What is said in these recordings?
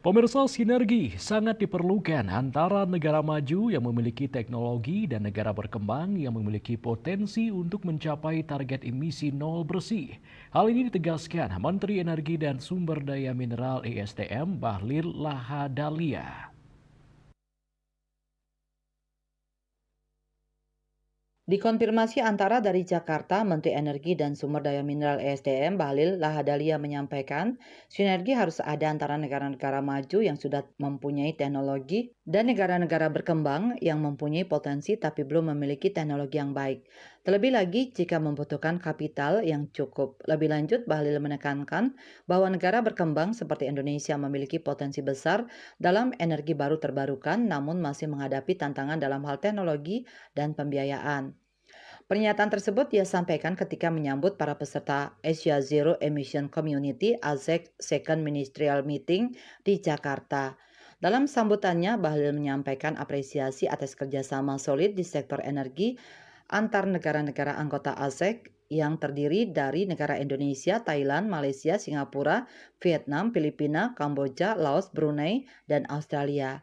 Pemirsa, sinergi sangat diperlukan antara negara maju yang memiliki teknologi dan negara berkembang yang memiliki potensi untuk mencapai target emisi nol bersih. Hal ini ditegaskan Menteri Energi dan Sumber Daya Mineral (ESDM) Bahlil Lahadalia. Dikonfirmasi antara dari Jakarta, Menteri Energi dan Sumber Daya Mineral (ESDM) Bahlil Lahadalia menyampaikan, sinergi harus ada antara negara-negara maju yang sudah mempunyai teknologi dan negara-negara berkembang yang mempunyai potensi tapi belum memiliki teknologi yang baik. Terlebih lagi jika membutuhkan kapital yang cukup. Lebih lanjut, Bahlil menekankan bahwa negara berkembang seperti Indonesia memiliki potensi besar dalam energi baru terbarukan namun masih menghadapi tantangan dalam hal teknologi dan pembiayaan. Pernyataan tersebut ia sampaikan ketika menyambut para peserta Asia Zero Emission Community (AZEC) Second Ministerial Meeting di Jakarta. Dalam sambutannya, Bahlil menyampaikan apresiasi atas kerjasama solid di sektor energi antar negara-negara anggota ASEC yang terdiri dari negara Indonesia, Thailand, Malaysia, Singapura, Vietnam, Filipina, Kamboja, Laos, Brunei, dan Australia.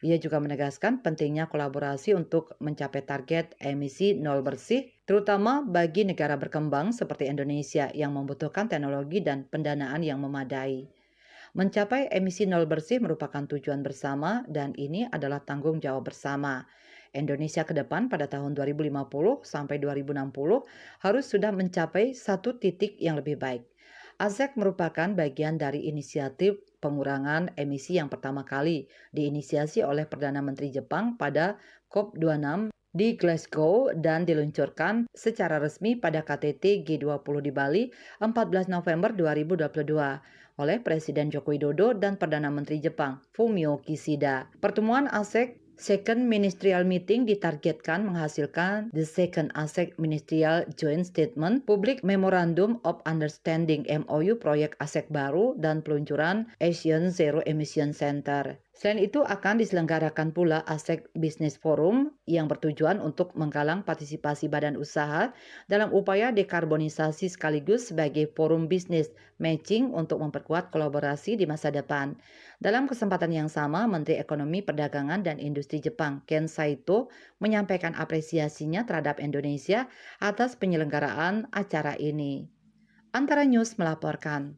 Ia juga menegaskan pentingnya kolaborasi untuk mencapai target emisi nol bersih, terutama bagi negara berkembang seperti Indonesia yang membutuhkan teknologi dan pendanaan yang memadai. Mencapai emisi nol bersih merupakan tujuan bersama dan ini adalah tanggung jawab bersama. Indonesia ke depan pada tahun 2050 sampai 2060 harus sudah mencapai satu titik yang lebih baik. ASEC merupakan bagian dari inisiatif pengurangan emisi yang pertama kali diinisiasi oleh Perdana Menteri Jepang pada COP26 di Glasgow dan diluncurkan secara resmi pada KTT G20 di Bali 14 November 2022 oleh Presiden Joko Widodo dan Perdana Menteri Jepang Fumio Kishida. Pertemuan ASEC Second Ministerial Meeting ditargetkan menghasilkan the Second ASEC Ministerial Joint Statement, Public Memorandum of Understanding (MOU) proyek ASEC baru, dan peluncuran Asian Zero Emission Center. Selain itu akan diselenggarakan pula ASEC Business Forum yang bertujuan untuk menggalang partisipasi badan usaha dalam upaya dekarbonisasi sekaligus sebagai forum bisnis matching untuk memperkuat kolaborasi di masa depan. Dalam kesempatan yang sama, Menteri Ekonomi Perdagangan dan Industri Jepang Ken Saito menyampaikan apresiasinya terhadap Indonesia atas penyelenggaraan acara ini. Antara News melaporkan.